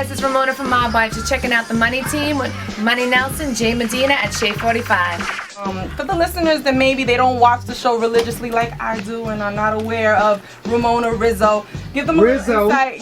guys, it's Ramona from Mob Wives. You're checking out the Money Team with Money Nelson, Jay Medina at Shea 45. For the listeners that maybe they don't watch the show religiously like I do and are not aware of Ramona Rizzo, give them a little insight.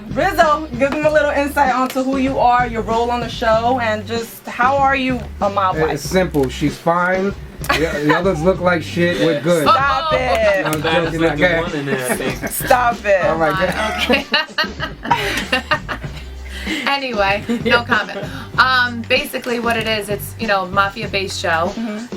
Rizzo, give them a little insight onto who you are, your role on the show, and just how are you a mob wife? It's simple. She's fine. The others look like shit. We're good. Stop it. I'm joking. Okay. Stop it. All right. Okay. Anyway, no comment. Basically what it is, it's, you know, mafia-based show,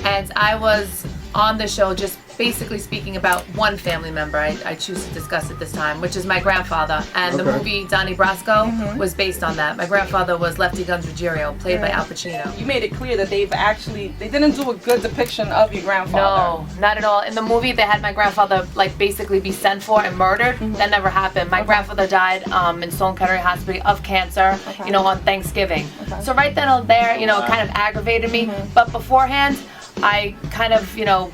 and I was on the show just basically speaking about one family member. I choose to discuss it this time, which is my grandfather, and the movie Donnie Brasco was based on that. My grandfather was Lefty Guns Ruggiero, played by Al Pacino. You made it clear that they didn't do a good depiction of your grandfather. No, not at all. In the movie, they had my grandfather like basically be sent for and murdered. That never happened. My grandfather died in Sloan Kettering Hospital of cancer, you know, on Thanksgiving. So right then and there, you know, it kind of aggravated me. But beforehand, I kind of, you know,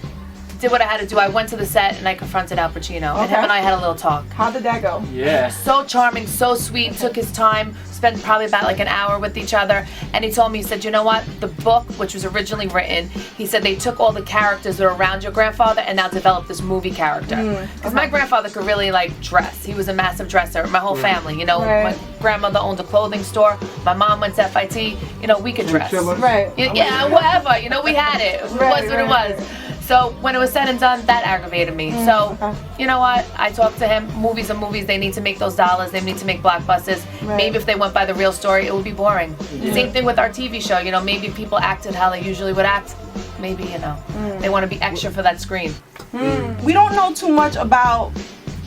did what I had to do. I went to the set and I confronted Al Pacino, and him and I had a little talk. How did that go? Yeah. So charming, so sweet, took his time, spent probably about like an hour with each other, and he told me, he said, you know what, the book, which was originally written, he said they took all the characters that are around your grandfather and now developed this movie character. Because my grandfather could really like dress. He was a massive dresser. My whole family, you know, my grandmother owned a clothing store, my mom went to FIT, you know, we could dress. Yeah, whatever, you know, we had it. It was what it was. So when it was said and done, that aggravated me. So, you know what? I talked to him. Movies are movies. They need to make those dollars. They need to make blockbusters. Maybe if they went by the real story, it would be boring. Same thing with our TV show. You know, maybe people acted how they usually would act. Maybe, you know, they want to be extra for that screen. We don't know too much about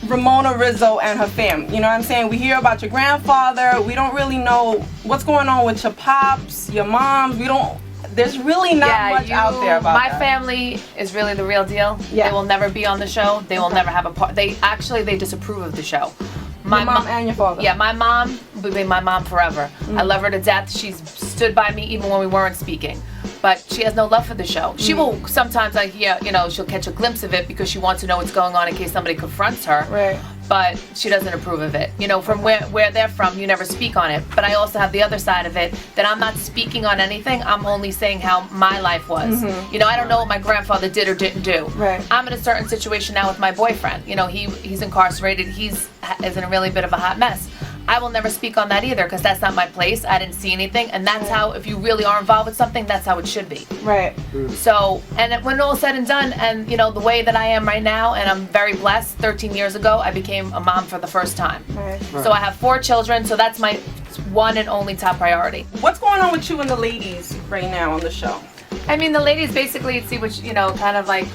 Ramona Rizzo and her family. You know what I'm saying? We hear about your grandfather. We don't really know what's going on with your pops, your moms. There's really not much out there about my family is really the real deal. They will never be on the show. They will never have a part. They disapprove of the show. My mom and your father. Yeah, my mom will be my mom forever. I love her to death. She's stood by me even when we weren't speaking. But she has no love for the show. She will sometimes, like, you know, she'll catch a glimpse of it because she wants to know what's going on in case somebody confronts her. But she doesn't approve of it. You know, from where they're from, you never speak on it. But I also have the other side of it, that I'm not speaking on anything. I'm only saying how my life was. You know, I don't know what my grandfather did or didn't do. I'm in a certain situation now with my boyfriend. You know, he's incarcerated. He's in a really bit of a hot mess. I will never speak on that either because that's not my place. I didn't see anything, and that's how, if you really are involved with something, that's how it should be. So, and when all said and done, and you know, the way that I am right now, and I'm very blessed, 13 years ago, I became a mom for the first time. So I have 4 children, so that's my one and only top priority. What's going on with you and the ladies right now on the show? I mean, the ladies basically see what, you know, kind of like,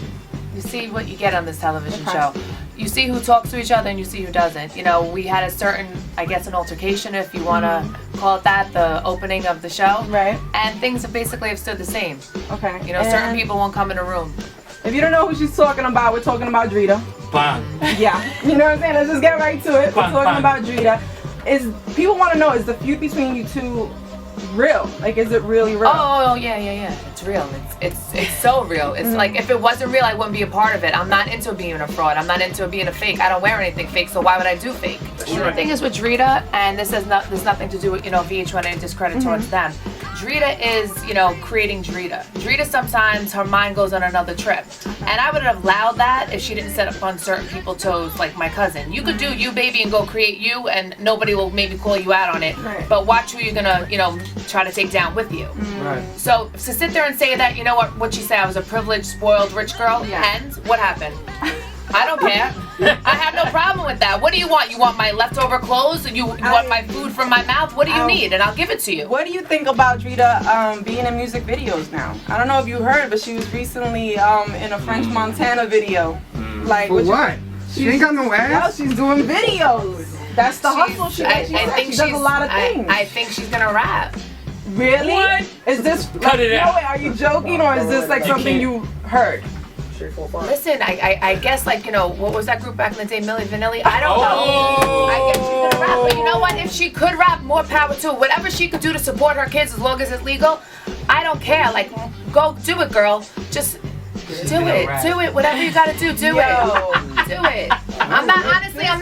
you see what you get on this television show. You see who talks to each other and you see who doesn't. You know, we had a certain, I guess, an altercation, if you want to call it that, the opening of the show. And things have basically stood the same. You know, certain people won't come in a room. If you don't know who she's talking about, we're talking about Drita. Bang. Yeah, you know what I'm saying? Let's just get right to it. We're talking about Drita. People want to know, is the feud between you two real? Like, is it really real? Oh yeah. It's real. It's so real. It's like, if it wasn't real, I wouldn't be a part of it. I'm not into being a fraud. I'm not into being a fake. I don't wear anything fake, so why would I do fake? The thing is with Drita, and this has there's nothing to do with, you know, VH1 and discredit towards them. Drita is, you know, creating Drita. Drita, sometimes her mind goes on another trip. And I would have allowed that if she didn't set up on certain people's toes, like my cousin. You could do you, baby, and go create you, and nobody will maybe call you out on it. But watch who you're gonna, you know, try to take down with you. So to sit there and say that, you know what she said, I was a privileged, spoiled, rich girl, and what happened? I don't care. I have no problem with that. What do you want? You want my leftover clothes? And you want my food from my mouth? What do you need? And I'll give it to you. What do you think about Drita being in music videos now? I don't know if you heard, but she was recently in a French Montana video. Like, For what? She ain't got no ass? No, she's doing videos. That's the hustle. She does a lot of things. I think she's gonna rap. Really? What? Is this? Cut it out. No way. Are you joking, or is this like something you heard? Listen, I guess, like, you know, what was that group back in the day, Milli Vanilli? I don't know. I guess she's gonna rap, but you know what? If she could rap, more power to her. Whatever she could do to support her kids, as long as it's legal, I don't care. Like, go do it, girl. Just do it. Do it. Whatever you gotta do, do it. Do it. I'm not honestly. I'm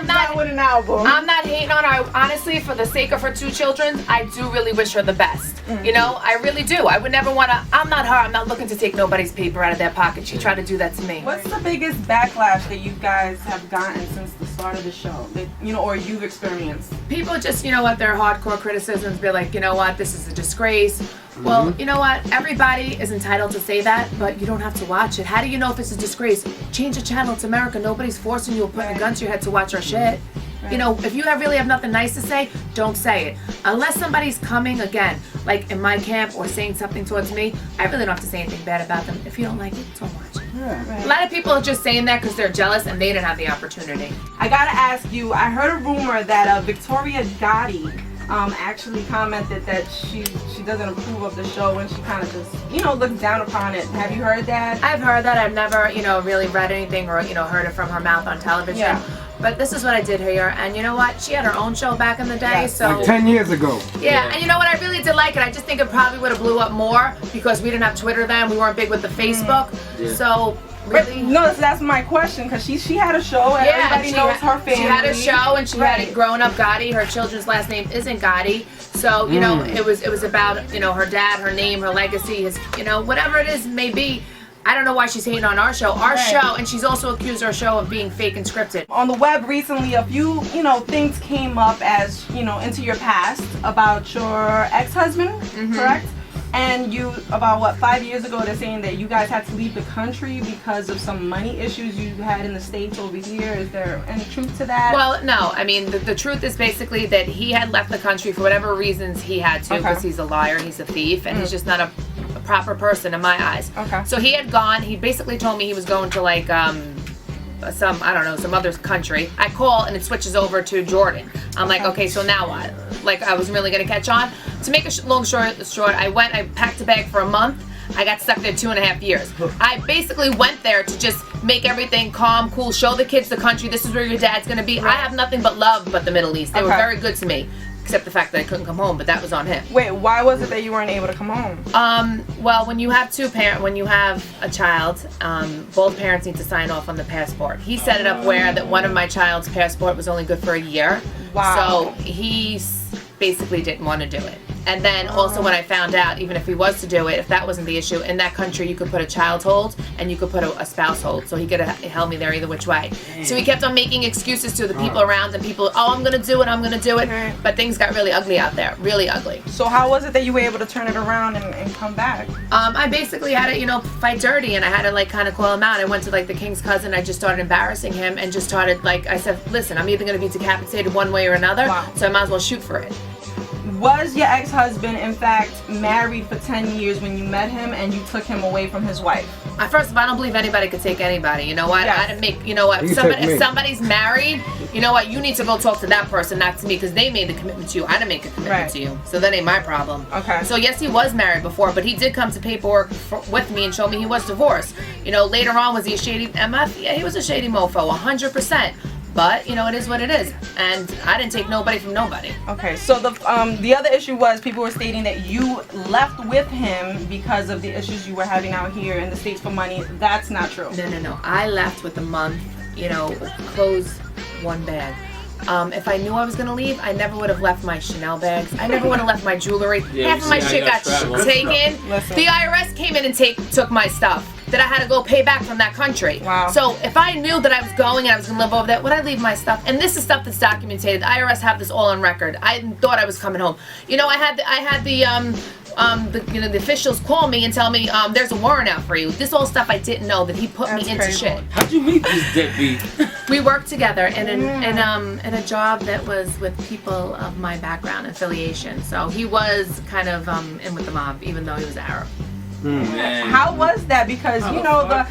not with an album. I'm not hating on her. Honestly, for the sake of her 2 children, I do really wish her the best. You know, I really do. I would never want to. I'm not her. I'm not looking to take nobody's paper out of their pocket. She tried to do that to me. What's the biggest backlash that you guys have gotten since the start of the show? That, you know, or you've experienced? People just, you know what, their hardcore criticisms be like, you know what, this is a disgrace. Well, you know what, everybody is entitled to say that, but you don't have to watch it. How do you know if it's a disgrace? Change the channel. It's America. Nobody's forcing you or putting a gun to your head to watch our shit. You know, if you really have nothing nice to say, don't say it. Unless somebody's coming, again, like in my camp or saying something towards me, I really don't have to say anything bad about them. If you don't like it, don't watch it. A lot of people are just saying that because they're jealous and they didn't have the opportunity. I gotta ask you, I heard a rumor that Victoria Gotti actually commented that she doesn't approve of the show and she kind of just, you know, looks down upon it. Have you heard that? I've heard that. I've never, you know, really read anything or, you know, heard it from her mouth on television. Yeah. But this is what I did hear, and you know what? She had her own show back in the day, so... Like 10 years ago. Yeah, and you know what? I really did like it. I just think it probably would have blew up more because we didn't have Twitter then. We weren't big with the Facebook. So, really... But, no, that's my question, because she had a show, and everybody knows her family. She had a show, and she had it growing up Gotti. Her children's last name isn't Gotti. So, you know, it was about, you know, her dad, her name, her legacy, his, you know, whatever it is may be. I don't know why she's hating on our show. Our show, and she's also accused our show of being fake and scripted. On the web recently, a few, you know, things came up as, you know, into your past about your ex-husband, correct? And you, about what, 5 years ago, they're saying that you guys had to leave the country because of some money issues you had in the States over here. Is there any truth to that? Well, no. I mean, the truth is basically that he had left the country for whatever reasons he had to, because he's a liar, he's a thief, and he's just not a proper person in my eyes. So he had gone. He basically told me he was going to like some, I don't know, some other country. I call and it switches over to Jordan. I'm like, okay, so now what? Like, I wasn't really gonna catch on. To make a long story short, I packed a bag for a month. I got stuck there 2.5 years. I basically went there to just make everything calm, cool, show the kids the country. This is where your dad's gonna be. I have nothing but love but the Middle East. They were very good to me. Except the fact that I couldn't come home, but that was on him. Wait, why was it that you weren't able to come home? Well, when you have when you have a child, both parents need to sign off on the passport. He set it up where that one of my child's passport was only good for a year. So he basically didn't want to do it. And then also when I found out, even if he was to do it, if that wasn't the issue, in that country you could put a child hold and you could put a spouse hold. So he could have held me there either which way. So he kept on making excuses to the people around and people, oh, I'm going to do it, I'm going to do it. But things got really ugly out there, really ugly. So how was it that you were able to turn it around and come back? I basically had to, you know, fight dirty, and I had to like kind of call him out. I went to like the king's cousin, I just started embarrassing him and just started like, I said, listen, I'm either going to be decapitated one way or another, so I might as well shoot for it. Was your ex-husband, in fact, married for 10 years when you met him and you took him away from his wife? First of all, I don't believe anybody could take anybody. You know what? I didn't make, you know what? If somebody's married, you know what? You need to go talk to that person, not to me, because they made the commitment to you. I didn't make a commitment to you. So that ain't my problem. So yes, he was married before, but he did come to paperwork with me and show me he was divorced. You know, later on, was he a shady MF? Yeah, he was a shady mofo, 100%. But, you know, it is what it is. And I didn't take nobody from nobody. Okay, so the other issue was people were stating that you left with him because of the issues you were having out here in the States for money. That's not true. No. I left with a month, you know, clothes, one bag. If I knew I was going to leave, I never would have left my Chanel bags. I never would have left my jewelry. Half of my shit got taken. The IRS came in and took my stuff that I had to go pay back from that country. So if I knew that I was going and I was going to live over there, would I leave my stuff? And this is stuff that's documented. The IRS have this all on record. I thought I was coming home. You know, I had the officials call me and tell me there's a warrant out for you. This all stuff I didn't know that he put me into shit. How'd you meet this deadbeat? We worked together in a job that was with people of my background affiliation. So he was kind of in with the mob, even though he was Arab. How was that? Because you know how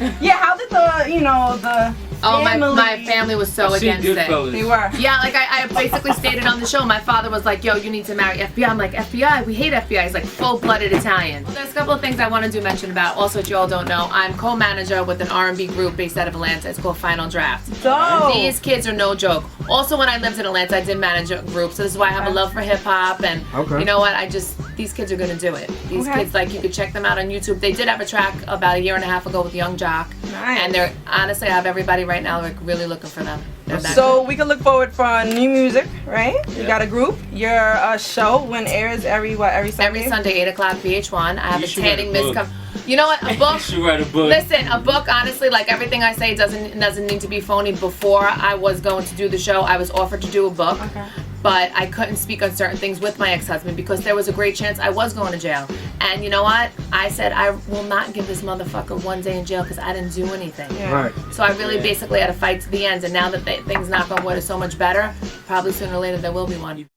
did the family... my family was so against it. They were. Yeah, like I basically stated on the show, my father was like, yo, you need to marry FBI. I'm like, FBI? We hate FBI. He's like full-blooded Italian. There's a couple of things I wanted to mention about. Also, that you all don't know, I'm co-manager with an R&B group based out of Atlanta. It's called Final Draft. So these kids are no joke. Also, when I lived in Atlanta, I did manage a group, so this is why I have a love for hip hop. And you know what? These kids are gonna do it. These kids, like, you could check them out on YouTube. They did have a track about a year and a half ago with Young Jock, and they're honestly, I have everybody right now like really looking for them. So we can look forward for new music, right? Yeah. You got a group. Your show when airs every Sunday? Every Sunday, 8 o'clock, VH1. I have a tanning mist. You know what? A book. You should write a book. Listen, a book. Honestly, like everything I say doesn't need to be phony. Before I was going to do the show, I was offered to do a book. Okay. But I couldn't speak on certain things with my ex-husband because there was a great chance I was going to jail. And you know what? I said, I will not give this motherfucker 1 day in jail because I didn't do anything. Yeah. Right. So I really basically had to fight to the end. And now that things, knock on wood, are so much better, probably sooner or later there will be one.